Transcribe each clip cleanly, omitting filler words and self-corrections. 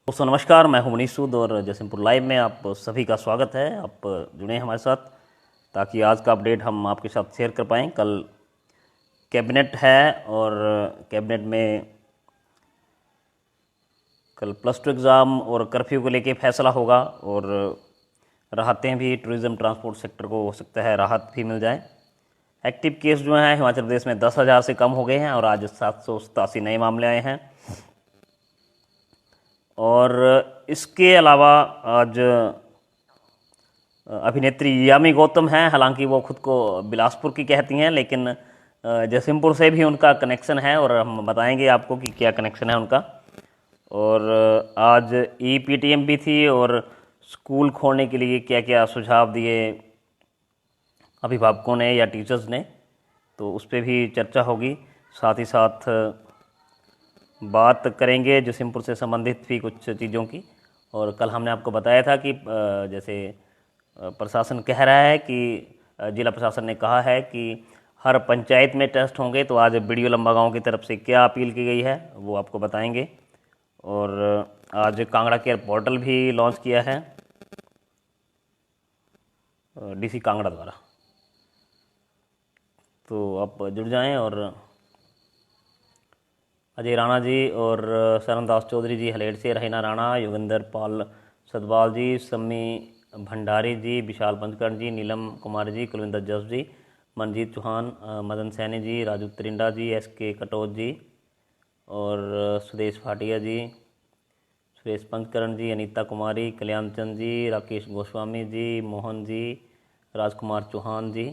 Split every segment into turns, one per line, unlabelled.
दोस्तों नमस्कार, मैं हूं मनीष सूद और जयसिंहपुर लाइव में आप सभी का स्वागत है। आप जुड़े हैं हमारे साथ ताकि आज का अपडेट हम आपके साथ शेयर कर पाएँ। कल कैबिनेट है और कैबिनेट में कल +2 एग्ज़ाम और कर्फ्यू को लेके फैसला होगा और राहतें भी टूरिज़्म ट्रांसपोर्ट सेक्टर को हो सकता है राहत भी मिल जाए। एक्टिव केस जो हैं हिमाचल प्रदेश में 10,000 से कम हो गए हैं और आज 787 नए मामले आए हैं। और इसके अलावा आज अभिनेत्री यामी गौतम हैं। हालांकि वो खुद को बिलासपुर की कहती हैं, लेकिन जयसिंहपुर से भी उनका कनेक्शन है और हम बताएंगे आपको कि क्या कनेक्शन है उनका। और आज EPTM भी थी और स्कूल खोलने के लिए क्या क्या सुझाव दिए अभिभावकों ने या टीचर्स ने, तो उस पर भी चर्चा होगी। साथ ही साथ बात करेंगे जयसिंहपुर से संबंधित भी कुछ चीज़ों की। और कल हमने आपको बताया था कि जैसे प्रशासन कह रहा है कि जिला प्रशासन ने कहा है कि हर पंचायत में टेस्ट होंगे, तो आज BDO लंबागांव की तरफ से क्या अपील की गई है वो आपको बताएंगे। और आज कांगड़ा केयर पोर्टल भी लॉन्च किया है DC कांगड़ा द्वारा, तो आप जुड़ जाएं। और अजय राणा जी और शरणदास चौधरी जी हलेड़ से, रहीना राणा, योगेंद्र पाल सतपाल जी, सम्मी भंडारी जी, विशाल पंचकर्ण जी, नीलम कुमार जी, कुलविंदर जस जी, मनजीत चौहान, मदन सैनी जी, राजू त्रिंडा जी, SK कटोच जी और सुदेश भाटिया जी, सुरेश पंचकर्ण जी, अनीता कुमारी, कल्याण चंद जी, राकेश गोस्वामी जी, मोहन जी, राजकुमार चौहान जी,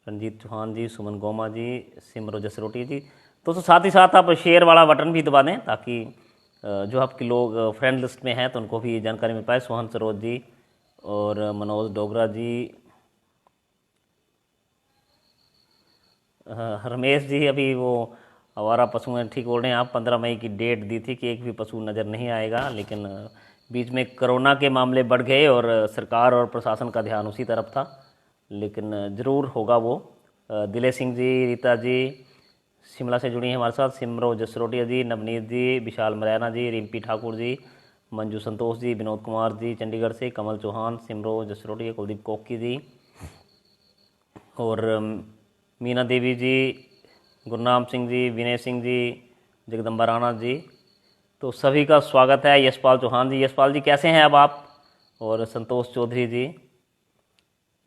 रंजीत चौहान जी, सुमन गोमा जी, सिमरो जसरोटी जी। तो साथ ही साथ आप शेयर वाला बटन भी दबा दें ताकि जो आपके लोग फ्रेंड लिस्ट में हैं तो उनको भी जानकारी मिल पाए। सोहन सरोज जी और मनोज डोगरा जी, रमेश जी, अभी वो आवारा पशु हैं, ठीक बोल रहे हैं आप। 15 मई की डेट दी थी कि एक भी पशु नज़र नहीं आएगा, लेकिन बीच में कोरोना के मामले बढ़ गए और सरकार और प्रशासन का ध्यान उसी तरफ था, लेकिन ज़रूर होगा वो। दिलेश सिंह जी, रीता जी शिमला से जुड़ी हैं हमारे साथ, सिमरो जसरोटिया जी, नवनीत जी, विशाल मरैना जी, रिम्पी ठाकुर जी, मंजू संतोष जी, विनोद कुमार जी चंडीगढ़ से, कमल चौहान, सिमरो जसरोटिया, कुलदीप कोकी जी और मीना देवी जी, गुरनाम सिंह जी, विनय सिंह जी, जगदम्बा राणा जी, तो सभी का स्वागत है। यशपाल चौहान जी, यशपाल जी कैसे हैं अब आप? और संतोष चौधरी जी,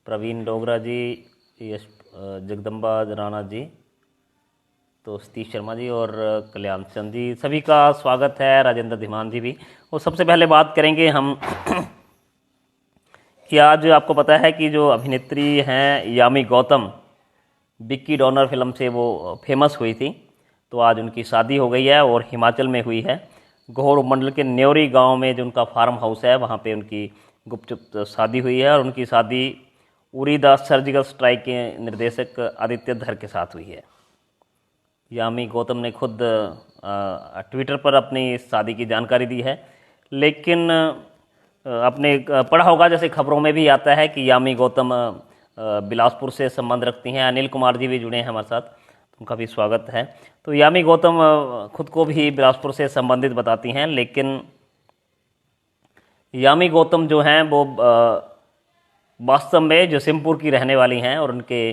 प्रवीण डोगरा जी, जगदम्बा राणा जी, तो सतीश शर्मा जी और कल्याण चंद जी, सभी का स्वागत है। राजेंद्र धीमान जी भी। और सबसे पहले बात करेंगे हम कि आज आपको पता है कि जो अभिनेत्री हैं यामी गौतम, विक्की डॉनर फिल्म से वो फेमस हुई थी, तो आज उनकी शादी हो गई है और हिमाचल में हुई है। गोहर मंडल के न्योरी गांव में जो उनका फार्म हाउस है वहाँ पे उनकी गुपचुप शादी हुई है और उनकी शादी उरी द सर्जिकल स्ट्राइक के निर्देशक आदित्य धर के साथ हुई है। यामी गौतम ने खुद ट्विटर पर अपनी शादी की जानकारी दी है, लेकिन आपने पढ़ा होगा, जैसे खबरों में भी आता है कि यामी गौतम बिलासपुर से संबंध रखती हैं। अनिल कुमार जी भी जुड़े हैं हमारे साथ, उनका भी स्वागत है। तो यामी गौतम खुद को भी बिलासपुर से संबंधित बताती हैं, लेकिन यामी गौतम जो हैं वो वास्तव में जयसिंहपुर की रहने वाली हैं और उनके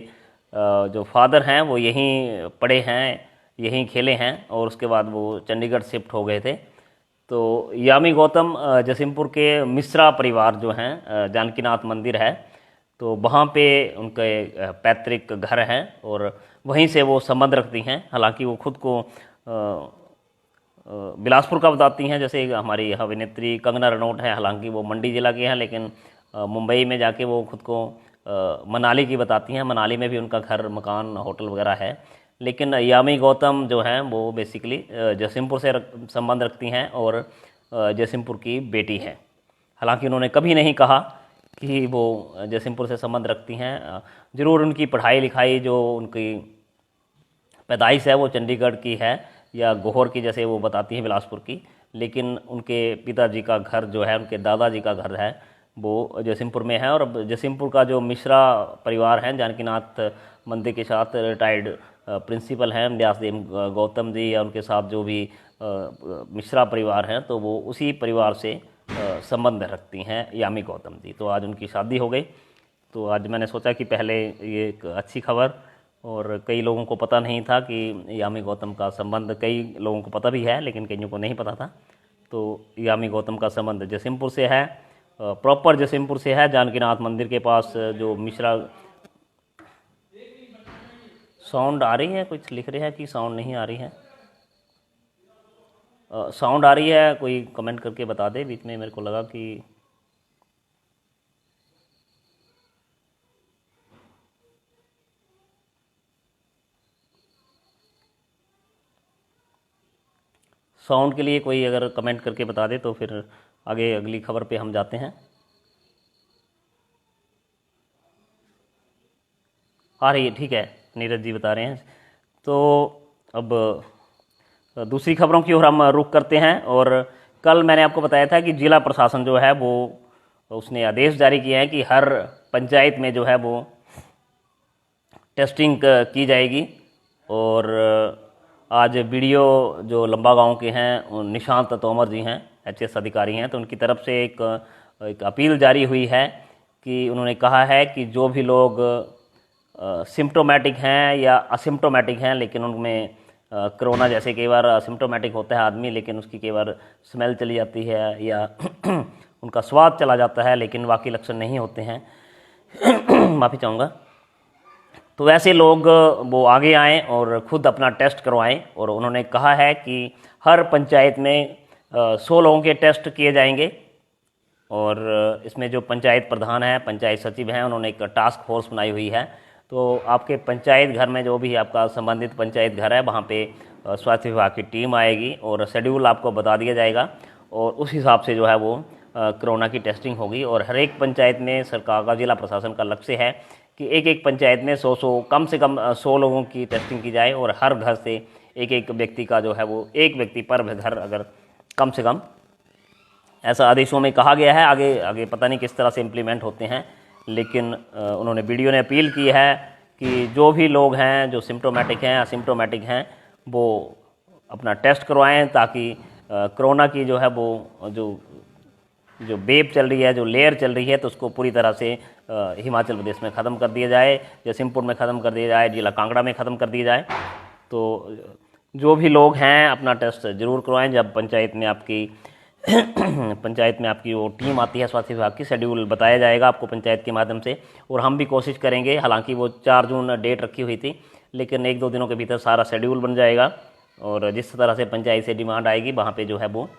जो फादर हैं वो यहीं पढ़े हैं, यहीं खेले हैं और उसके बाद वो चंडीगढ़ शिफ्ट हो गए थे। तो यामी गौतम जयसिंहपुर के मिश्रा परिवार जो हैं, जानकीनाथ मंदिर है, तो वहाँ पे उनके पैतृक घर हैं और वहीं से वो संबंध रखती हैं। हालांकि वो खुद को बिलासपुर का बताती हैं, जैसे हमारी अभिनेत्री कंगना रनौत है, हालांकि वो मंडी ज़िला के हैं, लेकिन मुंबई में जाके वो खुद को मनाली की बताती हैं। मनाली में भी उनका घर, मकान, होटल वगैरह है। लेकिन यामी गौतम जो हैं वो बेसिकली जयसिंहपुर से संबंध रखती हैं और जयसिंहपुर की बेटी हैं। हालांकि उन्होंने कभी नहीं कहा कि वो जयसिंहपुर से संबंध रखती हैं। ज़रूर उनकी पढ़ाई लिखाई, जो उनकी पैदाइश है वो चंडीगढ़ की है या गोहर की, जैसे वो बताती हैं बिलासपुर की, लेकिन उनके पिताजी का घर जो है, उनके दादाजी का घर है, वो जयसिंहपुर में है। और अब जयसिंहपुर का जो मिश्रा परिवार है, जानकीनाथ मंदिर के साथ रिटायर्ड प्रिंसिपल हैं व्यासदेव गौतम जी, या उनके साथ जो भी मिश्रा परिवार हैं, तो वो उसी परिवार से संबंध रखती हैं यामी गौतम जी। तो आज उनकी शादी हो गई। तो आज मैंने सोचा कि पहले ये एक अच्छी खबर, और कई लोगों को पता नहीं था कि यामी गौतम का संबंध, कई लोगों को पता भी है लेकिन कईयों को नहीं पता था। तो यामी गौतम का संबंध जसीमपुर से है, प्रॉपर जसीमपुर से है, जानकीनाथ मंदिर के पास। जो मिश्रा, साउंड आ रही है, कुछ लिख रहे हैं कि साउंड नहीं आ रही है। साउंड आ रही है, कोई कमेंट करके बता दे। बीच में मेरे को लगा कि साउंड के लिए कोई अगर कमेंट करके बता दे तो फिर आगे अगली खबर पे हम जाते हैं। आ रही है, ठीक है, नीरज जी बता रहे हैं। तो अब दूसरी खबरों की ओर हम रुख करते हैं। और कल मैंने आपको बताया था कि जिला प्रशासन जो है वो, उसने आदेश जारी किए हैं कि हर पंचायत में जो है वो टेस्टिंग की जाएगी। और आज वीडियो जो लंबा गांव के हैं, निशांत तोमर जी हैं, एचएस अधिकारी हैं, तो उनकी तरफ से एक अपील जारी हुई है कि उन्होंने कहा है कि जो भी लोग सिम्प्टोमेटिक हैं या असिम्प्टोमेटिक हैं, लेकिन उनमें कोरोना जैसे कई बार असिम्प्टोमेटिक होता है आदमी, लेकिन उसकी कई बार स्मेल चली जाती है या उनका स्वाद चला जाता है, लेकिन बाकी लक्षण नहीं होते हैं माफ़ी चाहूँगा। तो वैसे लोग वो आगे आएँ और ख़ुद अपना टेस्ट करवाएं। और उन्होंने कहा है कि हर पंचायत में 100 लोगों के टेस्ट किए जाएंगे। और इसमें जो पंचायत प्रधान है, पंचायत सचिव हैं, उन्होंने एक टास्क फोर्स बनाई हुई है। तो आपके पंचायत घर में जो भी आपका संबंधित पंचायत घर है, वहाँ पे स्वास्थ्य विभाग की टीम आएगी और शेड्यूल आपको बता दिया जाएगा, और उस हिसाब से जो है वो कोरोना की टेस्टिंग होगी। और हर एक पंचायत में सरकार का, जिला प्रशासन का लक्ष्य है कि एक एक पंचायत में 100 कम से कम 100 लोगों की टेस्टिंग की जाए, और हर घर से एक एक व्यक्ति का जो है वो, एक व्यक्ति पर घर अगर कम से कम, ऐसा आदेशों में कहा गया है। आगे आगे पता नहीं किस तरह से इम्प्लीमेंट होते हैं, लेकिन उन्होंने वीडियो ने अपील की है कि जो भी लोग हैं जो सिम्प्टोमेटिक हैं, असिम्प्टोमेटिक हैं, वो अपना टेस्ट करवाएं, ताकि कोरोना की जो है वो जो वेव चल रही है, जो लेयर चल रही है, तो उसको पूरी तरह से हिमाचल प्रदेश में ख़त्म कर दिया जाए, जसीमपुर में ख़त्म कर दिया जाए, जिला कांगड़ा में ख़त्म कर दिया जाए। तो जो भी लोग हैं अपना टेस्ट ज़रूर करवाएं। जब पंचायत में आपकी वो टीम आती है स्वास्थ्य विभाग की, शेड्यूल बताया जाएगा आपको पंचायत के माध्यम से। और हम भी कोशिश करेंगे, हालांकि वो 4 जून डेट रखी हुई थी, लेकिन 1-2 दिनों के भीतर सारा शेड्यूल बन जाएगा। और जिस तरह से पंचायत से डिमांड आएगी, वहाँ पे जो है वो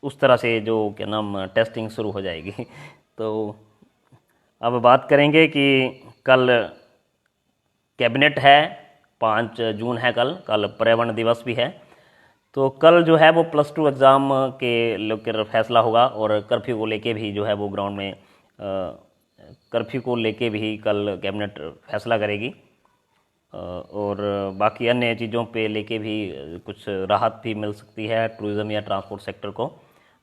उस तरह से जो क्या नाम टेस्टिंग शुरू हो जाएगी। तो अब बात करेंगे कि कल कैबिनेट है, 5 जून है कल पर्यावरण दिवस भी है। तो कल जो है वो +2 एग्ज़ाम के लेकर फैसला होगा, और कर्फ्यू को लेके भी जो है वो ग्राउंड में कर्फ्यू को लेके भी कल कैबिनेट फैसला करेगी। और बाकी अन्य चीज़ों पे लेके भी कुछ राहत भी मिल सकती है टूरिज़्म या ट्रांसपोर्ट सेक्टर को।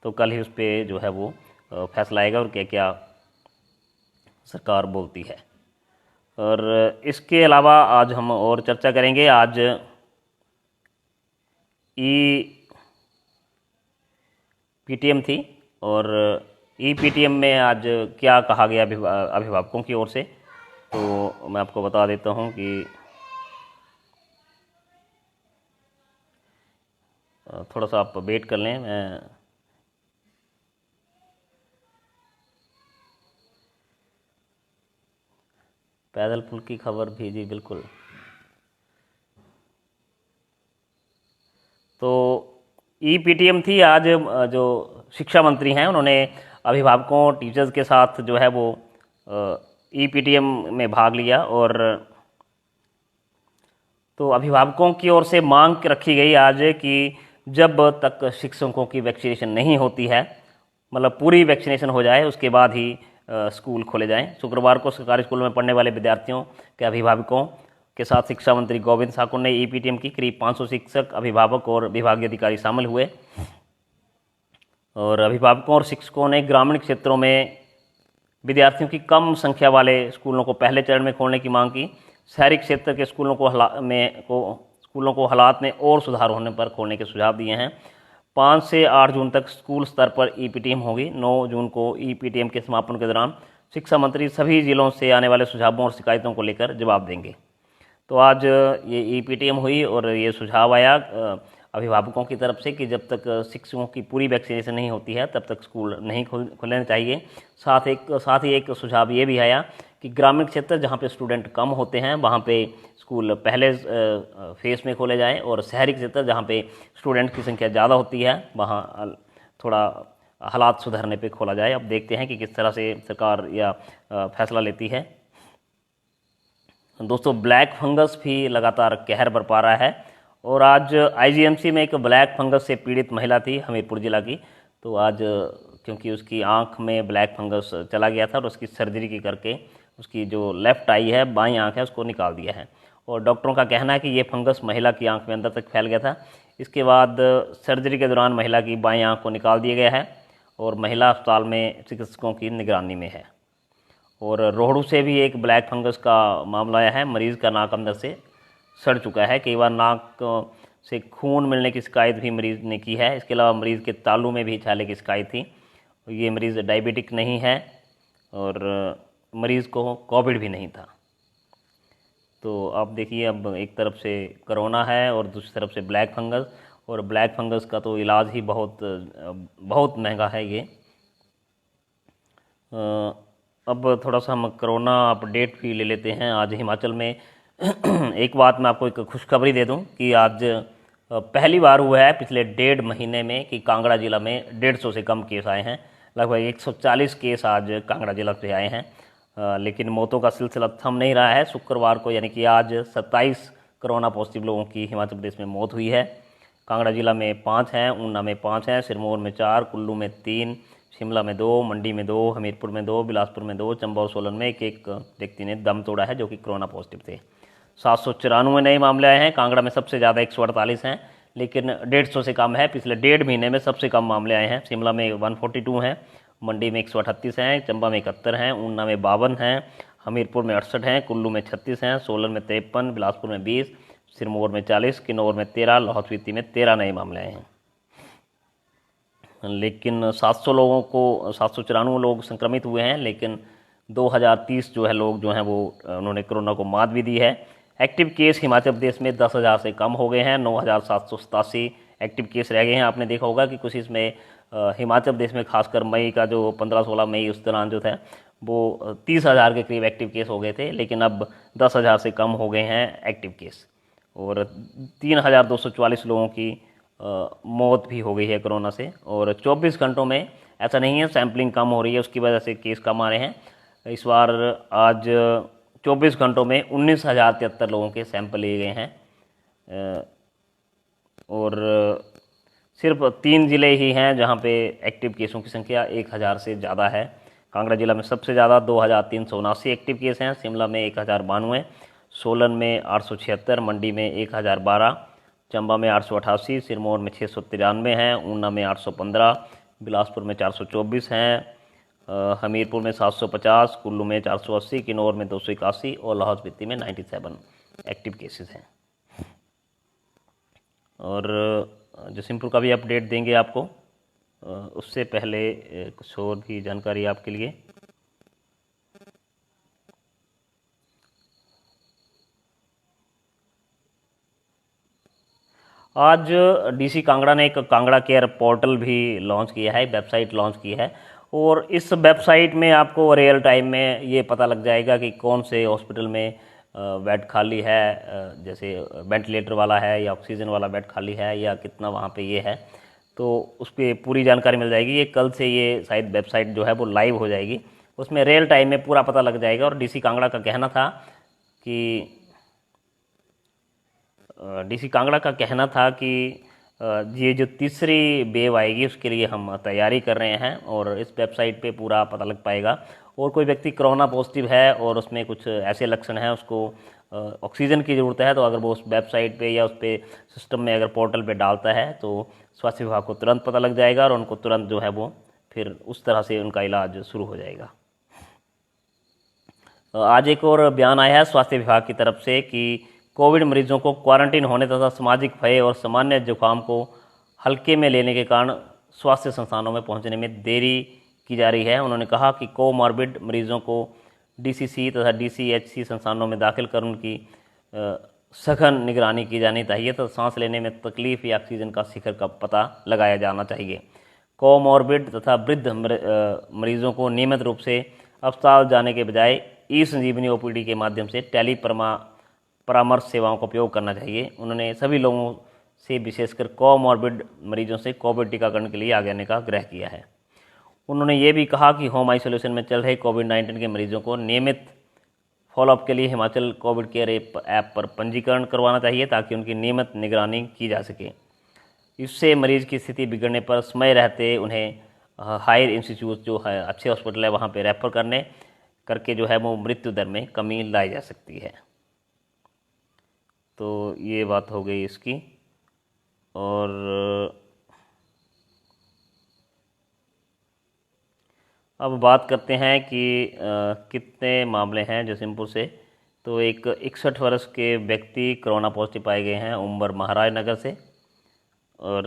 तो कल ही उस पर जो है वो फैसला आएगा और क्या क्या सरकार बोलती है। और इसके अलावा आज हम और चर्चा करेंगे। आज PTM थी, और PTM में आज क्या कहा गया अभिभावकों की ओर से, तो मैं आपको बता देता हूं कि थोड़ा सा आप वेट कर लें। मैं पैदल पुल की खबर भी, जी बिल्कुल। तो PTM थी आज। जो शिक्षा मंत्री हैं, उन्होंने अभिभावकों, टीचर्स के साथ जो है वो PTM में भाग लिया। और तो अभिभावकों की ओर से मांग रखी गई आज कि जब तक शिक्षकों की वैक्सीनेशन नहीं होती है, मतलब पूरी वैक्सीनेशन हो जाए, उसके बाद ही स्कूल खोले जाएं। शुक्रवार को सरकारी स्कूलों में पढ़ने वाले विद्यार्थियों के अभिभावकों के साथ शिक्षा मंत्री गोविंद ठाकुर ने PTM की करीब 500 शिक्षक, अभिभावक और विभागीय अधिकारी शामिल हुए। और अभिभावकों और शिक्षकों ने ग्रामीण क्षेत्रों में विद्यार्थियों की कम संख्या वाले स्कूलों को पहले चरण में खोलने की मांग की। शहरी क्षेत्र के स्कूलों को स्कूलों को हालात में और सुधार होने पर खोलने के सुझाव दिए हैं। 5 से 8 जून तक स्कूल स्तर पर ईपीटीएम होगी। 9 जून को ईपीटीएम के समापन के दौरान शिक्षा मंत्री सभी जिलों से आने वाले सुझावों और शिकायतों को लेकर जवाब देंगे। तो आज ये ईपीटीएम हुई और ये सुझाव आया अभिभावकों की तरफ से कि जब तक शिक्षकों की पूरी वैक्सीनेशन नहीं होती है तब तक स्कूल नहीं खुलने चाहिए। साथ ही एक सुझाव ये भी आया कि ग्रामीण क्षेत्र जहाँ पे स्टूडेंट कम होते हैं वहाँ पे स्कूल पहले फेज़ में खोले जाएं और शहरी क्षेत्र जहाँ पे स्टूडेंट की संख्या ज़्यादा होती है वहाँ थोड़ा हालात सुधरने पे खोला जाए। अब देखते हैं कि किस तरह से सरकार या फैसला लेती है। दोस्तों, ब्लैक फंगस भी लगातार कहर बरपा रहा है और आज आईजीएमसी में एक ब्लैक फंगस से पीड़ित महिला थी हमीरपुर जिला की। तो आज क्योंकि उसकी आंख में ब्लैक फंगस चला गया था और उसकी सर्जरी की करके उसकी जो लेफ़्ट आई है, बाईं आंख है, उसको निकाल दिया है और डॉक्टरों का कहना है कि ये फंगस महिला की आंख में अंदर तक फैल गया था। इसके बाद सर्जरी के दौरान महिला की बाईं आंख को निकाल दिया गया है और महिला अस्पताल में चिकित्सकों की निगरानी में है। और रोहड़ू से भी एक ब्लैक फंगस का मामला आया है। मरीज़ का नाक अंदर से सड़ चुका है। कई बार नाक से खून मिलने की शिकायत भी मरीज़ ने की है। इसके अलावा मरीज़ के तालू में भी छाले की शिकायत थी। ये मरीज़ डायबिटिक नहीं है और मरीज़ को कोविड भी नहीं था। तो आप देखिए, अब एक तरफ से कोरोना है और दूसरी तरफ से ब्लैक फंगस, और ब्लैक फंगस का तो इलाज ही बहुत महंगा है ये। अब थोड़ा सा हम कोरोना अपडेट भी ले लेते हैं। आज हिमाचल में एक बात मैं आपको एक खुशखबरी दे दूं कि आज पहली बार हुआ है पिछले 1.5 महीने में कि कांगड़ा जिला में 150 से कम केस आए हैं। लगभग 140 केस आज कांगड़ा जिला से आए हैं। लेकिन मौतों का सिलसिला थम नहीं रहा है। शुक्रवार को यानी कि आज 27 कोरोना पॉजिटिव लोगों की हिमाचल प्रदेश में मौत हुई है। कांगड़ा जिला में 5 हैं, ऊना में 5 हैं, सिरमौर में 4, कुल्लू में 3, शिमला में 2, मंडी में 2, हमीरपुर में 2, बिलासपुर में 2, चंबा और सोलन में एक व्यक्ति ने दम तोड़ा है जो कि कोरोना पॉजिटिव थे। 794 नए मामले आए हैं। कांगड़ा में सबसे ज़्यादा 148 हैं, लेकिन 150 से कम है। पिछले 1.5 महीने में सबसे कम मामले आए हैं। शिमला में 142 हैं, मंडी में 138 हैं, चंबा में 71 हैं, ऊना में 52 हैं, हमीरपुर में 68 हैं, कुल्लू में 36 हैं, सोलन में 53, बिलासपुर में 20, सिरमौर में 40, किन्नौर में 13, लाहौल स्पीति में 13 नए मामले आए हैं। लेकिन 794 लोग संक्रमित हुए हैं, लेकिन 2030 जो है लोग जो हैं वो उन्होंने कोरोना को मात भी दी है। एक्टिव केस हिमाचल प्रदेश में 10,000 से कम हो गए हैं। 9,787 एक्टिव केस रह गए हैं। आपने देखा होगा कि कुछ इसमें हिमाचल प्रदेश में खासकर मई का जो 15-16 मई उस दौरान जो था वो 30,000 के करीब एक्टिव केस हो गए थे, लेकिन अब 10,000 से कम हो गए हैं एक्टिव केस और 3,244 लोगों की मौत भी हो गई है कोरोना से। और 24 घंटों में ऐसा नहीं है सैम्पलिंग कम हो रही है उसकी वजह से केस कम आ रहे हैं। इस बार आज 24 घंटों में 19,073 लोगों के सैंपल लिए गए हैं और सिर्फ 3 ज़िले ही हैं जहां पे एक्टिव केसों की संख्या 1,000 से ज़्यादा है। कांगड़ा जिला में सबसे ज़्यादा 2,379 एक्टिव केस हैं, शिमला में 1,092, सोलन में 876, मंडी में 1,012, चंबा में 888, सिरमौर में 693 हैं, ऊना में 815, बिलासपुर में 424 हैं, हमीरपुर में 750, कुल्लू में 480, किन्नौर में 281 और लाहौल स्पीति में 97 एक्टिव केसेस हैं। और जसीमपुर का भी अपडेट देंगे आपको। उससे पहले कुछ और भी जानकारी आपके लिए। आज डीसी कांगड़ा ने एक कांगड़ा केयर पोर्टल भी लॉन्च किया है, वेबसाइट लॉन्च की है और इस वेबसाइट में आपको रियल टाइम में ये पता लग जाएगा कि कौन से हॉस्पिटल में बेड खाली है, जैसे वेंटिलेटर वाला है या ऑक्सीजन वाला बेड खाली है या कितना वहाँ पे ये है, तो उस पर पूरी जानकारी मिल जाएगी। ये कल से ये शायद वेबसाइट जो है वो लाइव हो जाएगी, उसमें रियल टाइम में पूरा पता लग जाएगा। और डीसी कांगड़ा का कहना था कि ये जो तीसरी वेव आएगी उसके लिए हम तैयारी कर रहे हैं और इस वेबसाइट पे पूरा पता लग पाएगा। और कोई व्यक्ति कोरोना पॉजिटिव है और उसमें कुछ ऐसे लक्षण हैं, उसको ऑक्सीजन की ज़रूरत है, तो अगर वो उस वेबसाइट पे या उस पे सिस्टम में अगर पोर्टल पे डालता है तो स्वास्थ्य विभाग को तुरंत पता लग जाएगा और उनको तुरंत जो है वो फिर उस तरह से उनका इलाज शुरू हो जाएगा। आज एक और बयान आया है स्वास्थ्य विभाग की तरफ से कि कोविड मरीजों को क्वारंटीन होने तथा सामाजिक भय और सामान्य जुकाम को हल्के में लेने के कारण स्वास्थ्य संस्थानों में पहुंचने में देरी की जा रही है। उन्होंने कहा कि कोमॉर्बिड मरीजों को डीसीसी तथा डीसीएचसी संस्थानों में दाखिल कर उनकी सघन निगरानी की जानी चाहिए तथा सांस लेने में तकलीफ या ऑक्सीजन का शिखर का पता लगाया जाना चाहिए। कोमॉर्बिड तथा वृद्ध मरीजों को नियमित रूप से अस्पताल जाने के बजाय ई संजीवनी ओपीडी के माध्यम से टेली परामर्श सेवाओं का उपयोग करना चाहिए। उन्होंने सभी लोगों से विशेषकर कोमॉर्बिड मरीजों से कोविड टीकाकरण के लिए आगे आने का आग्रह किया है। उन्होंने ये भी कहा कि होम आइसोलेशन में चल रहे कोविड-19 के मरीजों को नियमित फॉलोअप के लिए हिमाचल कोविड केयर ऐप पर पंजीकरण करवाना चाहिए ताकि उनकी नियमित निगरानी की जा सके। इससे मरीज की स्थिति बिगड़ने पर समय रहते उन्हें हायर इंस्टीट्यूट जो है अच्छे हॉस्पिटल है वहाँ पे रेफर करके जो है वो मृत्यु दर में कमी लाई जा सकती है। तो ये बात हो गई इसकी। और अब बात करते हैं कि कितने मामले हैं जसीमपुर से। तो एक 61 वर्ष के व्यक्ति कोरोना पॉजिटिव पाए गए हैं उम्बर महाराज नगर से। और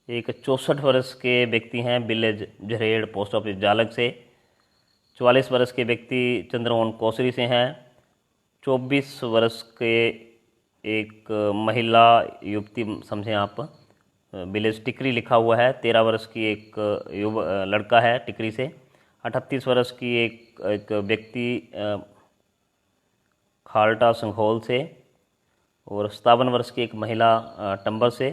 एक 64 वर्ष के व्यक्ति हैं विलेज झरेड़ पोस्ट ऑफिस जालग से। 44 वर्ष के व्यक्ति चंद्रमोहन कोसरी से हैं। 24 वर्ष के एक महिला युवती समझें आप, विलेज टिकरी लिखा हुआ है। 13 वर्ष की एक लड़का है टिकरी से। 38 वर्ष की एक व्यक्ति खाल्टा संघोल से और 57 वर्ष की एक महिला टंबर से।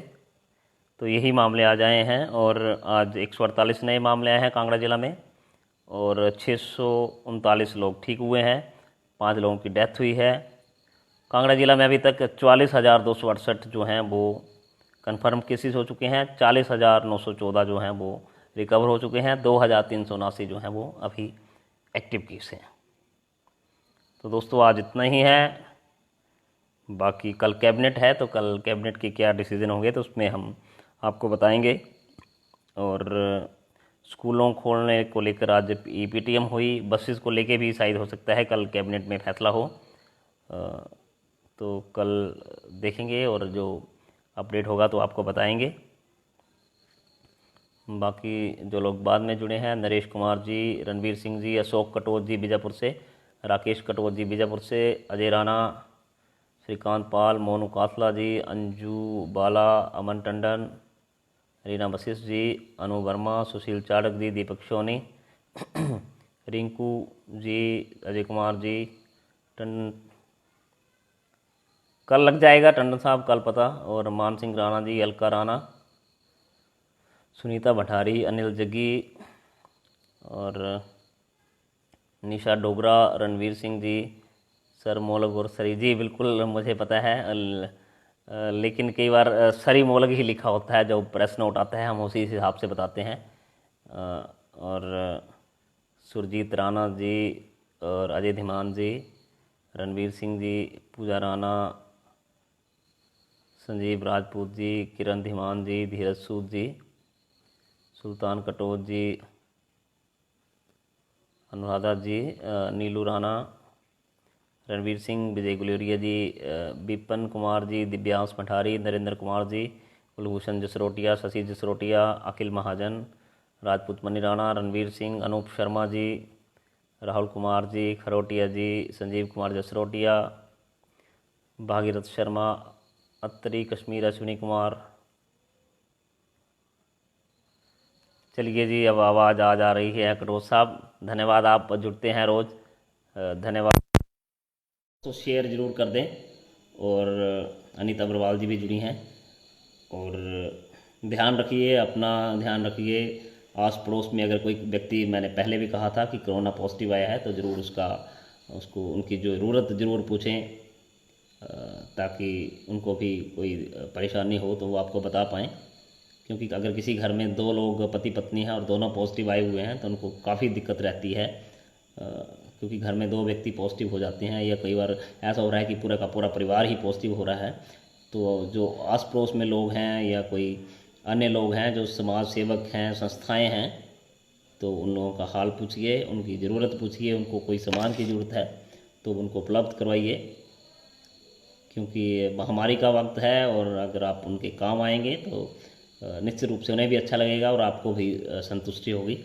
तो यही मामले आ जाए हैं। और आज 148 नए मामले आए हैं कांगड़ा जिला में और 639 लोग ठीक हुए हैं। 5 लोगों की डेथ हुई है। कांगड़ा जिला में अभी तक 44,268 जो हैं वो कन्फर्म केसेस हो चुके हैं। 40,914 जो हैं वो रिकवर हो चुके हैं। 2,379 जो हैं वो अभी एक्टिव केस हैं। तो दोस्तों आज इतना ही है। बाकी कल कैबिनेट है तो कल कैबिनेट के क्या डिसीजन होंगे तो उसमें हम आपको बताएंगे। और स्कूलों खोलने को लेकर आज ईपीटीएम हुई। बसेस को लेके भी शायद हो सकता है कल कैबिनेट में फैसला हो। तो कल देखेंगे और जो अपडेट होगा तो आपको बताएंगे। बाकी जो लोग बाद में जुड़े हैं, नरेश कुमार जी, रणवीर सिंह जी, अशोक कटोच जी बीजापुर से, राकेश कटोच जी बीजापुर से, अजय राणा, श्रीकांत पाल, मोनू कासला जी, अंजू बाला, अमन टंडन, रीना वशिष्ठ जी, अनु वर्मा, सुशील चाड़क जी, दीपक सोनी, रिंकू जी, अजय कुमार जी, कल लग जाएगा टंडन साहब कल पता। और मान सिंह राणा जी, अलका राणा, सुनीता भठारी, अनिल जग्गी और निशा डोगरा, रणवीर सिंह जी, सर मोलग और सरी जी। बिल्कुल मुझे पता है लेकिन कई बार सरी मोलग ही लिखा होता है, जो प्रेस नोट आता है हम उसी हिसाब से बताते हैं। और सुरजीत राणा जी और अजय धीमान जी, रणवीर सिंह जी, पूजा राणा, संजीव राजपूत जी, किरण धीमान जी, धीरज सूद जी, सुल्तान कटोच जी, अनुराधा जी, नीलू राणा, रणवीर सिंह, विजय गुलेरिया जी, विपिन कुमार जी, दिव्यांश मठारी, नरेंद्र कुमार जी, कुलभूषण जसरोटिया, शशि जसरोटिया, अखिल महाजन, राजपूत मनी राणा, रणवीर सिंह, अनूप शर्मा जी, राहुल कुमार जी, खरोटिया जी, संजीव कुमार जसरोटिया, भागीरथ शर्मा, अत्तरी कश्मीर, अश्विनी कुमार। चलिए जी अब आवाज़ आ जा रही है कटोच साहब। धन्यवाद, आप जुड़ते हैं रोज़, धन्यवाद। तो शेयर ज़रूर कर दें। और अनीता अग्रवाल जी भी जुड़ी हैं। और ध्यान रखिए, अपना ध्यान रखिए। आस पड़ोस में अगर कोई व्यक्ति, मैंने पहले भी कहा था कि कोरोना पॉजिटिव आया है तो ज़रूर उसको उनकी जो ज़रूरत ज़रूर पूछें ताकि उनको भी कोई परेशानी हो तो वो आपको बता पाएँ। क्योंकि अगर किसी घर में 2 लोग पति पत्नी हैं और दोनों पॉजिटिव आए हुए हैं तो उनको काफ़ी दिक्कत रहती है। क्योंकि घर में 2 व्यक्ति पॉजिटिव हो जाते हैं या कई बार ऐसा हो रहा है कि पूरा का पूरा परिवार ही पॉजिटिव हो रहा है। तो जो आस पड़ोस में लोग हैं या कोई अन्य लोग हैं जो समाज सेवक हैं, संस्थाएं हैं, तो उन लोगों का हाल पूछिए, उनकी ज़रूरत पूछिए, उनको कोई सामान की ज़रूरत है तो उनको उपलब्ध करवाइए, क्योंकि महामारी का वक्त है और अगर आप उनके काम आएंगे तो निश्चित रूप से उन्हें भी अच्छा लगेगा और आपको भी संतुष्टि होगी।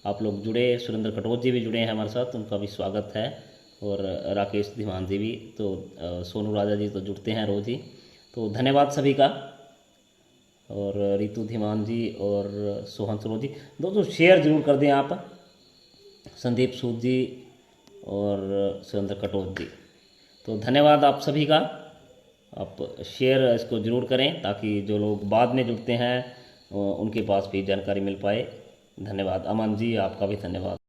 आप लोग जुड़े, सुरेंद्र कटोच जी भी जुड़े हैं हमारे साथ, उनका भी स्वागत है, और राकेश धीमान जी भी, तो सोनू राजा जी तो जुड़ते हैं रोज़ ही। तो धन्यवाद सभी का, और रितु धीमान जी और सोहन सरोज जी, दोस्तों शेयर जरूर कर दें आप, संदीप सूद जी और सुरेंद्र कटोच जी। तो धन्यवाद आप सभी का, आप शेयर इसको ज़रूर करें ताकि जो लोग बाद में जुड़ते हैं उनके पास भी जानकारी मिल पाए। धन्यवाद। अमन जी, आपका भी धन्यवाद।